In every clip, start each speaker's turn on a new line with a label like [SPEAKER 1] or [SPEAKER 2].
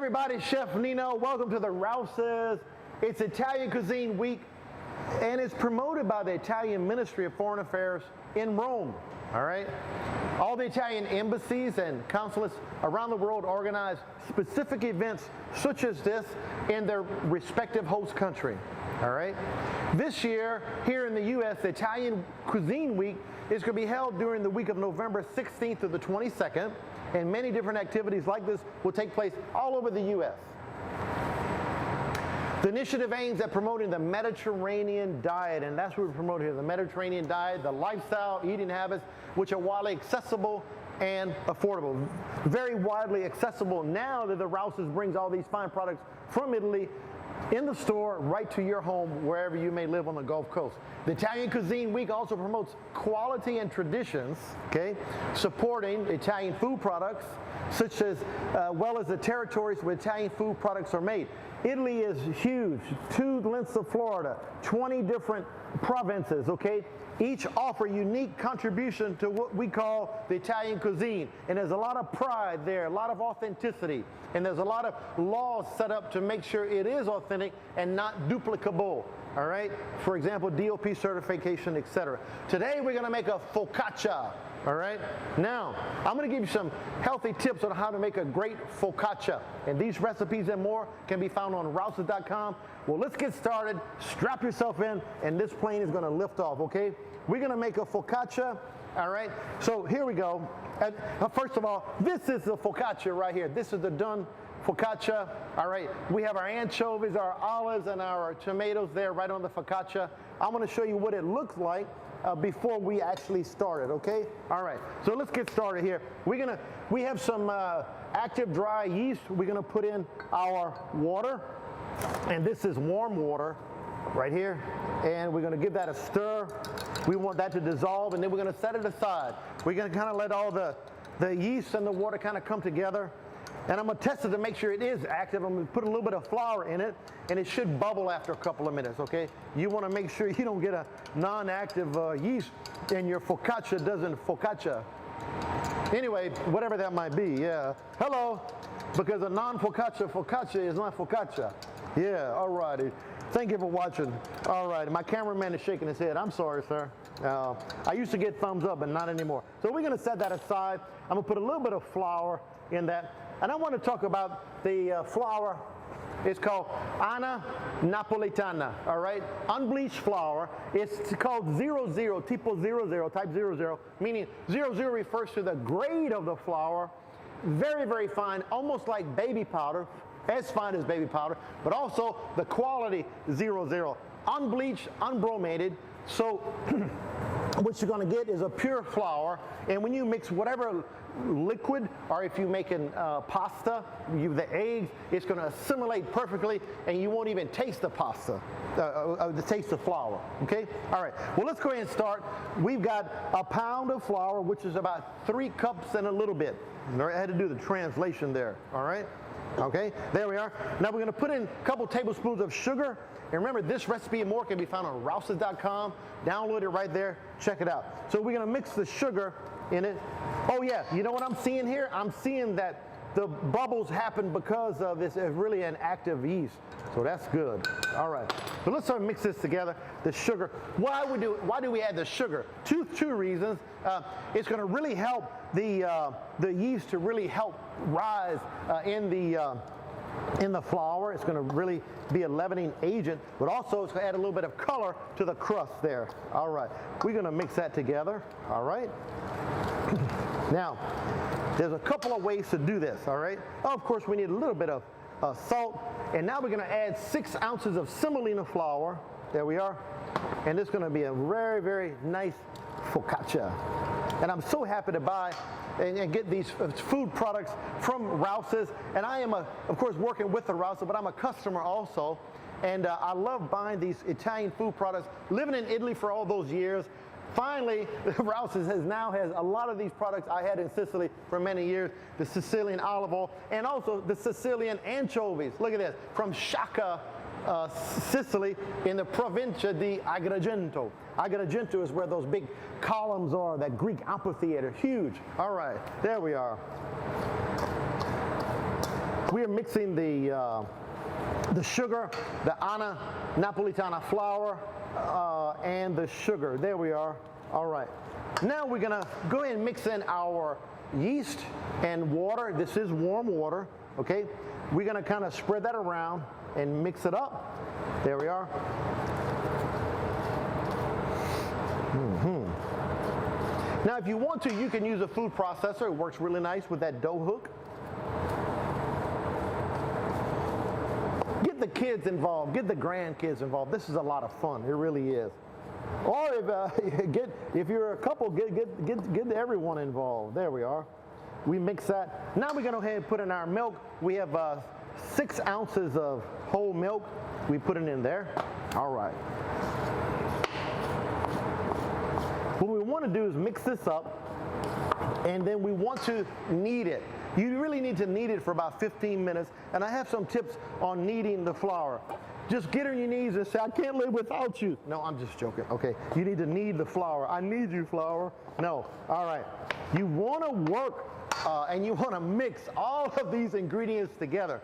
[SPEAKER 1] everybody, Chef Nino. Welcome to the Rouses. It's Italian Cuisine Week, and it's promoted by the Italian Ministry of Foreign Affairs in Rome, all right? All the Italian embassies and consulates around the world organize specific events such as this in their respective host country, all right? This year, here in the U.S., the Italian Cuisine Week is going to be held during the week of November 16th to the 22nd, and many different activities like this will take place all over the U.S. The initiative aims at promoting the Mediterranean diet, and that's what we're promoting here, the Mediterranean diet, the lifestyle, eating habits, which are widely accessible and affordable. Very widely accessible now that the Rouses brings all these fine products from Italy in the store right to your home wherever you may live on the Gulf Coast. The Italian Cuisine Week also promotes quality and traditions, okay, supporting Italian food products, such as well as the territories where Italian food products are made. Italy is huge, 2 lengths of Florida, 20 different provinces, okay? Each offer unique contribution to what we call the Italian cuisine. And there's a lot of pride there, a lot of authenticity. And there's a lot of laws set up to make sure it is authentic and not duplicable, all right? For example, DOP certification, etc. Today we're gonna make a focaccia, all right? Now, I'm gonna give you some healthy tips on how to make a great focaccia. And these recipes and more can be found on Rouses.com. Well, let's get started. Strap yourself in, and this plane is gonna lift off, okay? We're gonna make a focaccia, all right? So here we go. First of all, this is the focaccia right here. This is the done focaccia, all right? We have our anchovies, our olives, and our tomatoes there right on the focaccia. I'm gonna show you what it looks like before we actually start it, okay? All right, so let's get started here. We have some active dry yeast. We're gonna put in our water, and this is warm water right here, and we're gonna give that a stir. We want that to dissolve, and then we're gonna set it aside. We're gonna kind of let all the yeast and the water kind of come together. And I'm gonna test it to make sure it is active. I'm gonna put a little bit of flour in it, and it should bubble after a couple of minutes, okay? You wanna make sure you don't get a non-active yeast and your focaccia doesn't focaccia. Anyway, whatever that might be, yeah. Hello, because a non-focaccia focaccia is not focaccia. Yeah, all righty. Thank you for watching. All right, my cameraman is shaking his head. I'm sorry, sir. I used to get thumbs up, but not anymore. So we're gonna set that aside. I'm gonna put a little bit of flour in that. And I want to talk about the flour. It's called Anna Napolitana, all right? Unbleached flour. It's called 00, Tipo 00, type 00, meaning 00 refers to the grade of the flour. Very, very fine, almost like baby powder, as fine as baby powder, but also the quality 00. Unbleached, unbromated. So what you're going to get is a pure flour, and when you mix whatever liquid, or if you're making pasta, the eggs, it's going to assimilate perfectly, and you won't even taste the pasta, taste the flour, okay? All right, well, let's go ahead and start. We've got a pound of flour, which is about 3 cups and a little bit. I had to do the translation there, all right? Okay, there we are. Now we're going to put in a couple tablespoons of sugar. And remember, this recipe and more can be found on Rouses.com. Download it right there. Check it out. So we're going to mix the sugar in it. Oh yeah, you know what I'm seeing here? I'm seeing that the bubbles happen because of this really an active yeast. So that's good. All right. So let's start mix this together. The sugar. Why do we add the sugar? Two reasons. It's going to really help the yeast to really help rise in the flour. It's going to really be a leavening agent, but also it's going to add a little bit of color to the crust there. All right. We're going to mix that together. All right. Now, there's a couple of ways to do this, all right? Of course, we need a little bit of salt, and now we're gonna add 6 ounces of semolina flour. There we are. And it's gonna be a very, very nice focaccia. And I'm so happy to buy and get these food products from Rouses. And I am, of course, working with the Rouses, but I'm a customer also. And I love buying these Italian food products. Living in Italy for all those years, finally, Rouses now has a lot of these products I had in Sicily for many years, the Sicilian olive oil, and also the Sicilian anchovies. Look at this, from Sciacca, Sicily, in the Provincia di Agrigento. Agrigento is where those big columns are, that Greek amphitheater, huge. All right, there we are. we are mixing the sugar, the Anna Napolitana flour, and the sugar. There we are. All right. Now we're gonna go ahead and mix in our yeast and water. This is warm water, okay? We're gonna kind of spread that around and mix it up. There we are. Now if you want to, you can use a food processor. It works really nice with that dough hook. Get the kids involved, get the grandkids involved. This is a lot of fun, it really is. Or if you're a couple, get everyone involved. There we are. We mix that. Now we're gonna go ahead and put in our milk. We have 6 ounces of whole milk. We put it in there. All right. What we want to do is mix this up, and then we want to knead it. You really need to knead it for about 15 minutes, and I have some tips on kneading the flour. Just get on your knees and say, I can't live without you. No, I'm just joking, okay? You need to knead the flour. I need you, flour. No, all right. You want to work and you want to mix all of these ingredients together.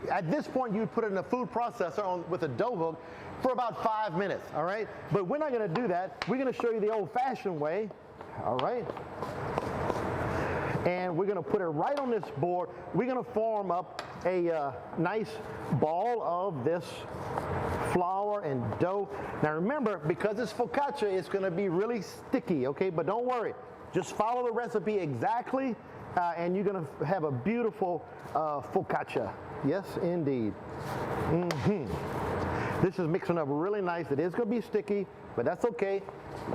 [SPEAKER 1] At this point, you put it in a food processor with a dough hook for about 5 minutes, all right? But we're not going to do that. We're going to show you the old-fashioned way, all right? And we're going to put it right on this board. We're going to form up a nice ball of this flour and dough. Now remember, because it's focaccia, it's going to be really sticky, okay? But don't worry. Just follow the recipe exactly, and you're going to have a beautiful focaccia. Yes, indeed. This is mixing up really nice. It is going to be sticky, but that's okay.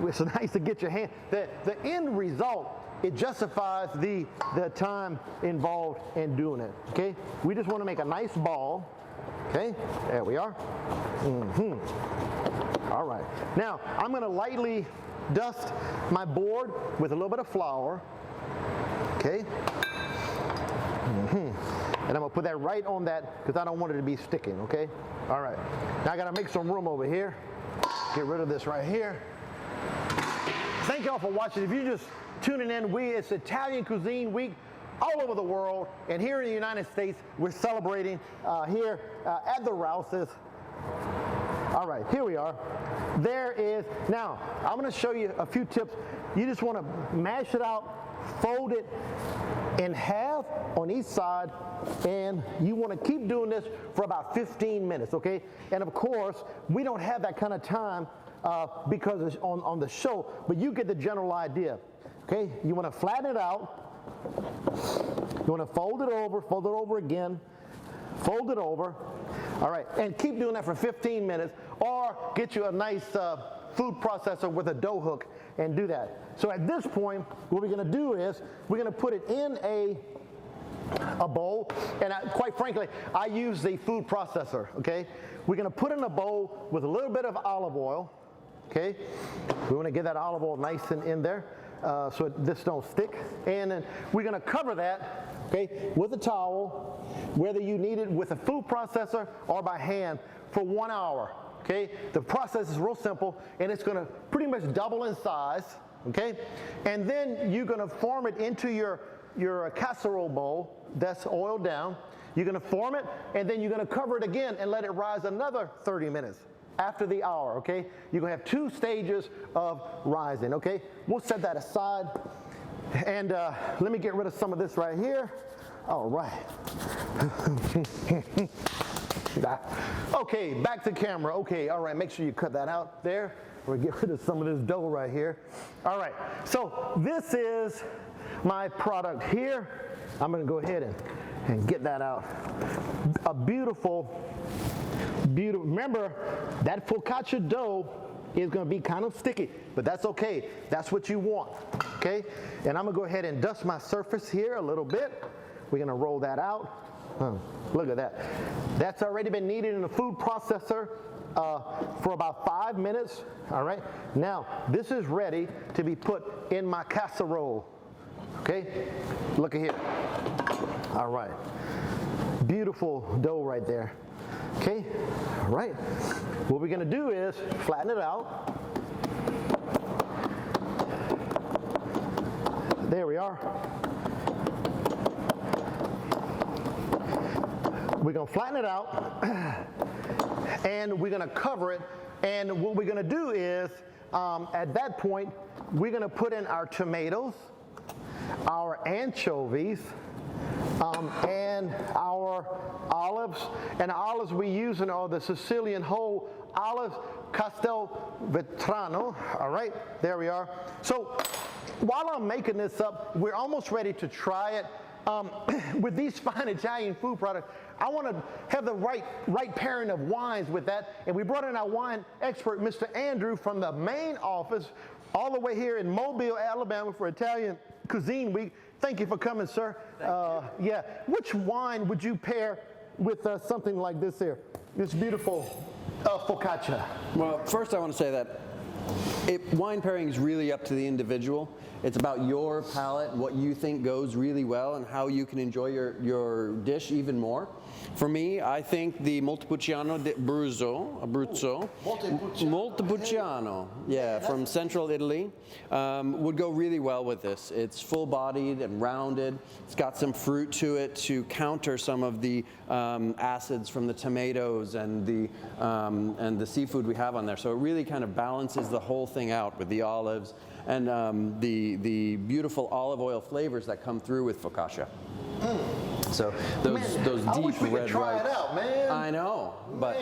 [SPEAKER 1] It's nice to get your hand. The end result, it justifies the time involved in doing it, okay? We just want to make a nice ball, okay? There we are. All right. Now, I'm going to lightly dust my board with a little bit of flour, okay? And I'm going to put that right on that because I don't want it to be sticking, okay? All right. Now I got to make some room over here. Get rid of this right here. Thank y'all for watching. If you're just tuning in, it's Italian Cuisine Week all over the world. And here in the United States, we're celebrating here at the Rouses. All right, here we are. There is, now, I'm going to show you a few tips. You just want to mash it out, fold it in half on each side, and you want to keep doing this for about 15 minutes, okay? And of course, we don't have that kind of time because it's on the show, but you get the general idea, okay? You want to flatten it out. You want to fold it over again, fold it over. All right, and keep doing that for 15 minutes, or get you a nice food processor with a dough hook and do that. So at this point, what we're going to do is we're going to put it in a bowl, and quite frankly, I use the food processor, okay? We're going to put in a bowl with a little bit of olive oil, okay? We want to get that olive oil nice and in there so this don't stick. And then we're going to cover that, okay, with a towel, whether you need it with a food processor or by hand, for 1 hour, okay? The process is real simple, and it's going to pretty much double in size, okay? And then you're going to form it into your casserole bowl that's oiled down. You're going to form it, and then you're going to cover it again and let it rise another 30 minutes after the hour, okay? You're going to have 2 stages of rising, okay? We'll set that aside, and let me get rid of some of this right here. All right. Okay, back to camera. Okay, all right, make sure you cut that out there. We'll get rid of some of this dough right here. All right, so this is my product here. I'm going to go ahead and get that out. A beautiful, remember, that focaccia dough is going to be kind of sticky, but that's okay. That's what you want, okay? And I'm going to go ahead and dust my surface here a little bit. We're going to roll that out. Look at that. That's already been kneaded in a food processor for about 5 minutes, all right? Now, this is ready to be put in my casserole, okay? Look at here. All right. Beautiful dough right there, okay? All right. What we're going to do is flatten it out. There we are. we're gonna flatten it out, and we're gonna cover it. And what we're gonna do is, at that point, we're gonna put in our tomatoes, our anchovies, and our olives. And the olives we use are the Sicilian whole olives, Castelvetrano. All right, there we are. So while I'm making this up, we're almost ready to try it. With these fine Italian food products, I want to have the right pairing of wines with that. And we brought in our wine expert, Mr. Andrew, from the main office, all the way here in Mobile, Alabama, for Italian Cuisine Week. Thank you for coming, sir. Yeah. Which wine would you pair with something like this here? This beautiful focaccia.
[SPEAKER 2] Well, first I want to say that wine pairing is really up to the individual. It's about your palate, what you think goes really well, and how you can enjoy your dish even more. For me, I think the Montepulciano di Abruzzo, Montepulciano, yeah, from central Italy, would go really well with this. It's full-bodied and rounded. It's got some fruit to it to counter some of the acids from the tomatoes and the seafood we have on there. So it really kind of balances the whole thing out with the olives and the beautiful olive oil flavors that come through with focaccia. So those deep red
[SPEAKER 1] try it out, man.
[SPEAKER 2] I know, but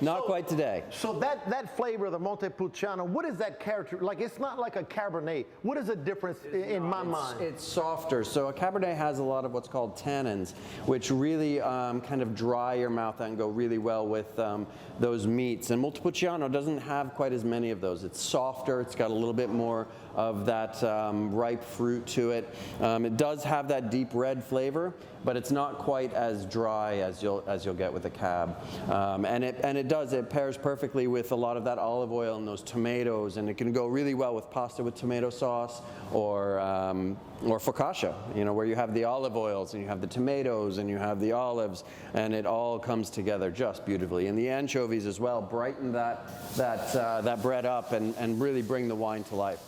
[SPEAKER 2] not quite today.
[SPEAKER 1] So that flavor of the Montepulciano, what is that character? Like, it's not like a Cabernet. What is the difference in my mind?
[SPEAKER 2] It's softer. So a Cabernet has a lot of what's called tannins, which really kind of dry your mouth out and go really well with those meats. And Montepulciano doesn't have quite as many of those. It's softer. It's got a little bit more of that ripe fruit to it. It does have that deep red flavor, but it's not quite as dry as you'll get with a cab. And it pairs perfectly with a lot of that olive oil and those tomatoes, and it can go really well with pasta with tomato sauce or focaccia, you know, where you have the olive oils and you have the tomatoes and you have the olives, and it all comes together just beautifully. And the anchovies as well brighten that bread up and really bring the wine to life.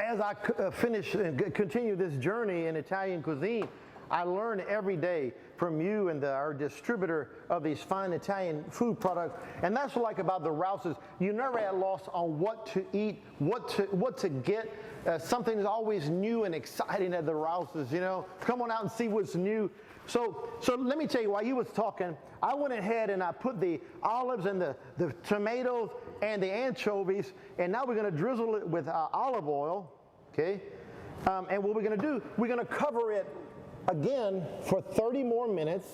[SPEAKER 1] As I finish and continue this journey in Italian cuisine, I learn every day from you and our distributor of these fine Italian food products. And that's what I like about the Rouses. You never at loss on what to eat, what to get. Something is always new and exciting at the Rouses, you know. Come on out and see what's new. So let me tell you, while you was talking, I went ahead and I put the olives and the tomatoes and the anchovies, and now we're going to drizzle it with olive oil, okay? And what we're going to do, we're going to cover it again for 30 more minutes,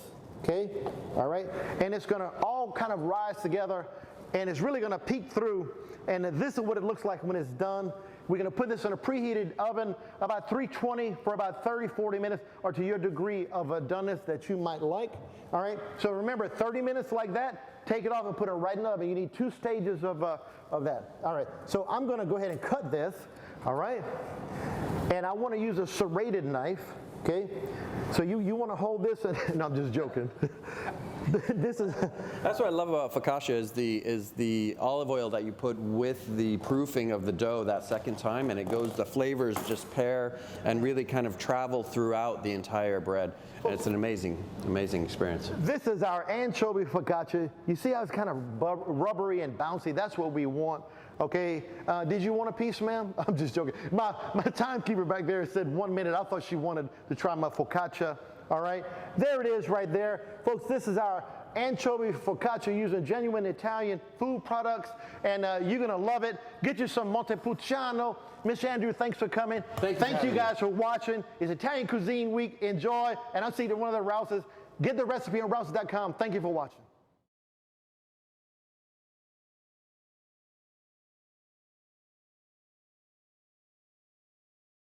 [SPEAKER 1] okay? All right? And it's going to all kind of rise together, and it's really going to peek through, and this is what it looks like when it's done. We're going to put this in a preheated oven, about 320 for about 30, 40 minutes, or to your degree of doneness that you might like. All right? So remember, 30 minutes like that, take it off and put it right in the oven. You need 2 stages of that. All right. So I'm going to go ahead and cut this. All right? And I want to use a serrated knife. Okay? So you want to hold this, and no, I'm just joking. This is.
[SPEAKER 2] That's what I love about focaccia is the olive oil that you put with the proofing of the dough that second time, and the flavors just pair and really kind of travel throughout the entire bread. And it's an amazing experience.
[SPEAKER 1] This is our anchovy focaccia. You see how it's kind of rubbery and bouncy? That's what we want. Okay, did you want a piece, ma'am? I'm just joking. My timekeeper back there said 1 minute. I thought she wanted to try my focaccia. All right, there it is right there. Folks, this is our anchovy focaccia using genuine Italian food products, and you're going to love it. Get you some Montepulciano. Mr. Andrew, thanks for coming. Thank you guys for watching. It's Italian Cuisine Week. Enjoy, and I'll see you at one of the Rouses. Get the recipe on Rouses.com. Thank you for watching.